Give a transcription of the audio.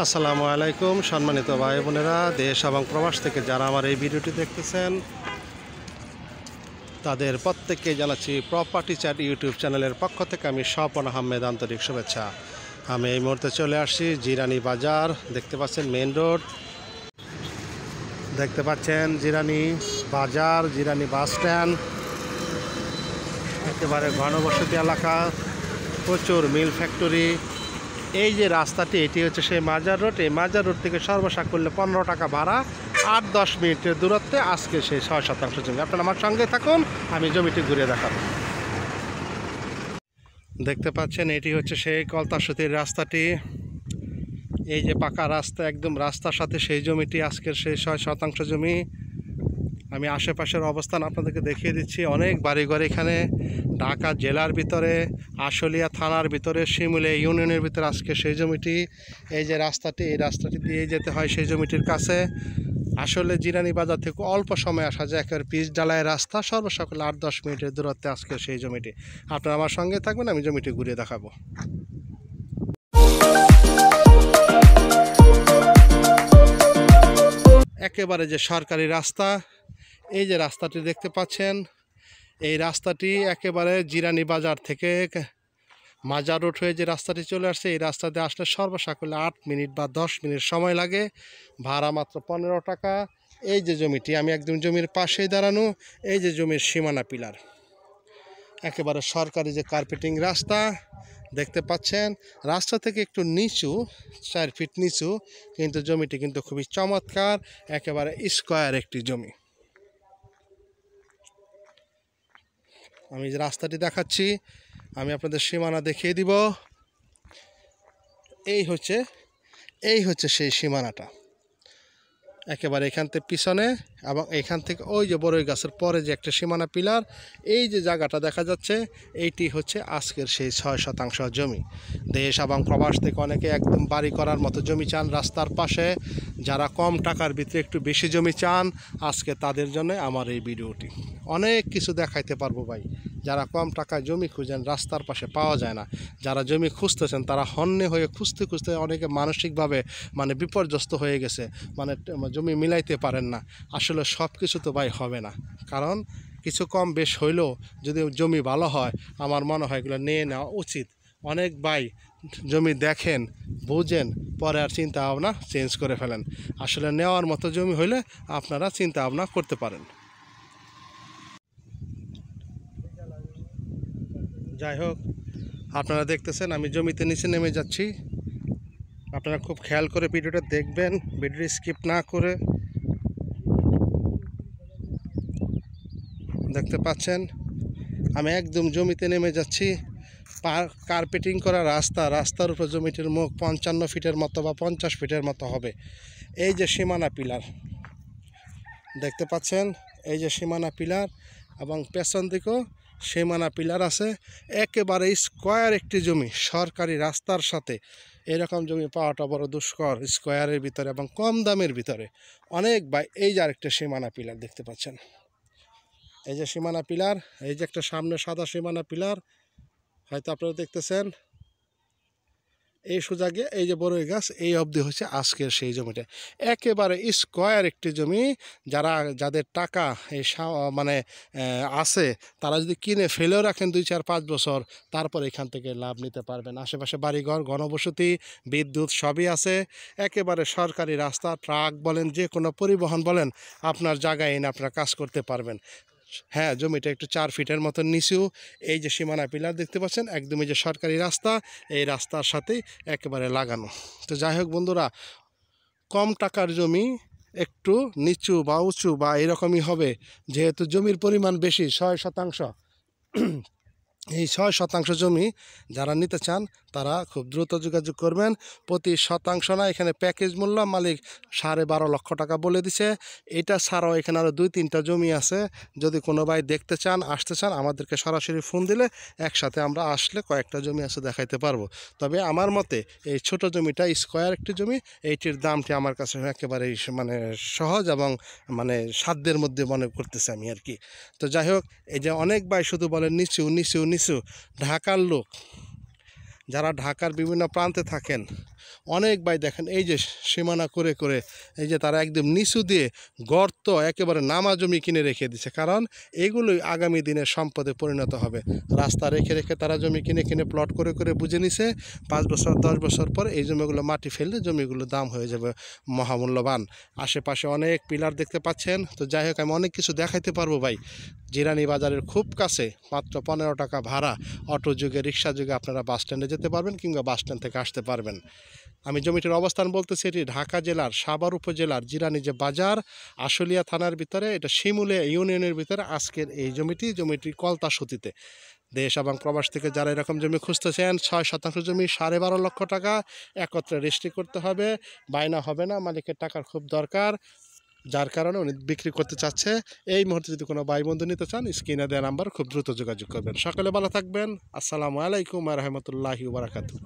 আসসালামু আলাইকুম সম্মানিত ভাই বোনেরা, দেশ এবং প্রবাস থেকে যারা আমার এই ভিডিওটি দেখতেছেন তাদের প্রত্যেককে জানাচ্ছি প্রপার্টি চ্যাট ইউটিউব চ্যানেলের পক্ষ থেকে আমি স্বপন আহমেদ আন্তরিক শুভেচ্ছা। আমি এই মুহূর্তে চলে আসছি জিরানি বাজার। দেখতে পাচ্ছেন মেইন রোড, দেখতে পাচ্ছেন জিরানি বাজার, জিরানি বাস স্ট্যান্ড, একেবারে ঘনবসতি এলাকা, প্রচুর মিল ফ্যাক্টরি। এই যে রাস্তাটি, এটি হচ্ছে সেই মাজার রোড। এই মাজার রোড থেকে সর্বসাকুল্যে 15 টাকা ভাড়া, 8-10 মিনিটের দূরত্বে আজকে সেই 6 শতাংশ জমি। আপনারা আমার সঙ্গে থাকুন, আমি জমিটি ঘুরে দেখাবো। দেখতে পাচ্ছেন এটি হচ্ছে সেই কলতাসতির রাস্তাটি। এই যে পাকা রাস্তা, একদম রাস্তার সাথে সেই জমিটি, আজকের সেই 6 শতাংশ জমি। আমি আশেপাশের অবস্থান আপনাদেরকে দেখিয়ে দিচ্ছি। অনেক বাড়িঘর এখানে, ঢাকা জেলার ভিতরে, আশুলিয়া থানার ভিতরে, শিমুলিয়া ইউনিয়নের ভিতরে আজকে সেই জমিটি। এই যে রাস্তাটি, এই রাস্তাটি দিয়ে যেতে হয় সেই জমিটির কাছে। আসলে জিরানি বাজার থেকে অল্প সময় আসা যায়, একেবারে পিচ ডালায় রাস্তা, সর্বসকলে 8-10 মিনিটের দূরত্বে আজকে সেই জমিটি। আপনারা আমার সঙ্গে থাকবেন, আমি জমিটি ঘুরিয়ে দেখাবো। একেবারে যে সরকারি রাস্তা, এই যে রাস্তাটি দেখতে পাচ্ছেন, এই রাস্তাটি একেবারে জিরানি বাজার থেকে মাজার রোড হয়ে যে রাস্তাটি চলে আসছে, এই রাস্তাতে আসলে সর্বসাকুল্যে 8 মিনিট বা 10 মিনিট সময় লাগে, ভাড়া মাত্র 15 টাকা। এই যে জমিটি, আমি একদম জমির পাশেই দাঁড়ানো, এই যে জমির সীমানা পিলার, একেবারে সরকারি যে কার্পেটিং রাস্তা দেখতে পাচ্ছেন। রাস্তা থেকে একটু নিচু, 4 ফিট নিচু, কিন্তু জমিটি কিন্তু খুবই চমৎকার, একেবারে স্কোয়ার একটি জমি। আমি যে রাস্তাটি দেখাচ্ছি, আমি আপনাদের সীমানা দেখিয়ে দিব। এই হচ্ছে সেই সীমানাটা, একেবারে এখান থেকে পিছনে, এবং এখান থেকে ওই যে বড়ই গাছের পরে যে একটা সীমানা পিলার, এই যে জায়গাটা দেখা যাচ্ছে, এইটি হচ্ছে আজকের সেই 6 শতাংশ জমি। দেশ এবং প্রবাস থেকে অনেকে একদম বাড়ি করার মতো জমি চান রাস্তার পাশে। যারা কম টাকার ভিতরে একটু বেশি জমি চান, আজকে তাদের জন্য আমার এই ভিডিওটি। অনেক কিছু দেখাইতে পারবো ভাই। যারা কম টাকায় জমি খুঁজেন, রাস্তার পাশে পাওয়া যায় না, যারা জমি খুঁজতেছেন তারা হন্যে হয়ে খুঁজতে খুঁজতে অনেকে মানসিকভাবে বিপর্যস্ত হয়ে গেছে, জমি মিলাইতে পারেন না। আসলে সব কিছু তো ভাই হবে না, কারণ কিছু কম বেশ হইলেও যদি জমি ভালো হয়, আমার মনে হয় এগুলো নিয়ে নেওয়া উচিত। অনেক ভাই জমি দেখেন, বুঝেন, পরে আর চিন্তা ভাবনা চেঞ্জ করে ফেলেন। আসলে নেওয়ার মতো জমি হইলে আপনারা চিন্তা ভাবনা করতে পারেন। যাই হোক, আপনারা দেখতেছেন আমি জমিতে নিচে নেমে যাচ্ছি। আপনারা খুব খেয়াল করে ভিডিওটা দেখবেন, ভিডিওটি স্কিপ না করে। দেখতে পাচ্ছেন আমি একদম জমিতে নেমে যাচ্ছি। কার্পেটিং করা রাস্তা, রাস্তার উপর জমিটির মুখ 55 ফিটের মতো বা 50 ফিটের মতো হবে। এই যে সীমানা পিলার দেখতে পাচ্ছেন, এই যে সীমানা পিলার, এবং পেছন দিকেও সীমানা পিলার আছে। একেবারে স্কোয়ার একটি জমি, সরকারি রাস্তার সাথে এরকম জমি পাওয়াটা বড় দুষ্কর, স্কোয়ারের ভিতরে এবং কম দামের ভিতরে। অনেক ভাই, এই যে আরেকটা সীমানা পিলার দেখতে পাচ্ছেন, এই যে সীমানা পিলার, এই যে একটা সামনে সাদা সীমানা পিলার হয়তো আপনারা দেখতেছেন। এই সোজা গিয়ে এই যে বড়ই গাছ, এই অবধি হচ্ছে আজকের সেই জমিটা। একেবারে স্কোয়ার একটি জমি। যাদের টাকা এই আছে, তারা যদি কিনে ফেলেও রাখেন 2-4-5 বছর, তারপর এখান থেকে লাভ নিতে পারবেন। আশেপাশে বাড়িঘর, ঘনবসতি, বিদ্যুৎ সবই আছে। একেবারে সরকারি রাস্তা, ট্রাক বলেন, যে কোনো পরিবহন বলেন, আপনার জায়গায় এনে আপনারা কাজ করতে পারবেন। হ্যাঁ, জমিটা একটু 4 ফিটের মতো নিচু। এই যে সীমানা পিলার দেখতে পাচ্ছেন, একদমই যে সরকারি রাস্তা, এই রাস্তার সাথেই একেবারে লাগানো। তো যাই হোক বন্ধুরা, কম টাকার জমি একটু নিচু বা উঁচু বা এরকমই হবে, যেহেতু জমির পরিমাণ বেশি, 6 শতাংশ। এই 6 শতাংশ জমি যারা নিতে চান তারা খুব দ্রুত যোগাযোগ করবেন। প্রতি শতাংশ না, এখানে প্যাকেজ মূল্য মালিক 12.5 লক্ষ টাকা বলে দিছে। এটা ছাড়াও এখানে আরও 2-3টা জমি আছে। যদি কোনো ভাই দেখতে চান, আসতে চান, আমাদেরকে সরাসরি ফোন দিলে একসাথে আমরা আসলে কয়েকটা জমি আছে দেখাইতে পারবো। তবে আমার মতে এই ছোট জমিটা স্কোয়ার একটি জমি, এইটির দামটি আমার কাছে একেবারেই সহজ এবং সাধ্যের মধ্যে মনে করতেছে আমি আর কি। তো যাই হোক, এই যে অনেক ভাই শুধু বলেন নিচু নিচু নিচু, ঢাকার লোক, যারা ঢাকার বিভিন্ন প্রান্তে থাকেন, অনেক ভাই দেখেন এই যে সীমানা করে করে এই যে তারা একদম নিচু দিয়ে গর্ত একেবারে নামা জমি কিনে রেখে দিচ্ছে, কারণ এগুলোই আগামী দিনের সম্পদে পরিণত হবে। রাস্তা রেখে রেখে তারা জমি কিনে কিনে প্লট করে করে বুঝে নিছে 5 বছর 10 বছর পর এই জমিগুলো মাটি ফেললে জমিগুলোর দাম হয়ে যাবে মহামূল্যবান। আশেপাশে অনেক পিলার দেখতে পাচ্ছেন। তো যাই হোক, আমি অনেক কিছু দেখাইতে পারবো ভাই। জিরানি বাজারের খুব কাছে, মাত্র 15 টাকা ভাড়া, অটো যুগে রিক্সা যুগে আপনারা বাস স্ট্যান্ডে যেতে পারবেন কিংবা বাস স্ট্যান্ড থেকে আসতে পারবেন। আমি জমিটির অবস্থান বলতেছি, এটি ঢাকা জেলার সাভার উপজেলার জিরানি যে বাজার, আশুলিয়া থানার ভিতরে, এটা শিমুলিয়া ইউনিয়নের ভিতরে আজকের এই জমিটি কলতাসুতিতে। দেশ এবং প্রবাস থেকে যারা এরকম জমি খুঁজতেছেন, 6 শতাংশ জমি 12.5 লক্ষ টাকা একত্রে রেজিস্ট্রি করতে হবে, বায়না হবে না, মালিকের টাকার খুব দরকার, যার কারণে উনি বিক্রি করতে চাচ্ছে। এই মুহূর্তে যদি কোনো ভাই বন্ধু নিতে চান, স্ক্রিনে দেওয়া নাম্বার খুব দ্রুত যোগাযোগ করবেন। সকলে ভালো থাকবেন। আসসালামু আলাইকুম ওয়া রাহমাতুল্লাহি ওয়া বারাকাতুহু।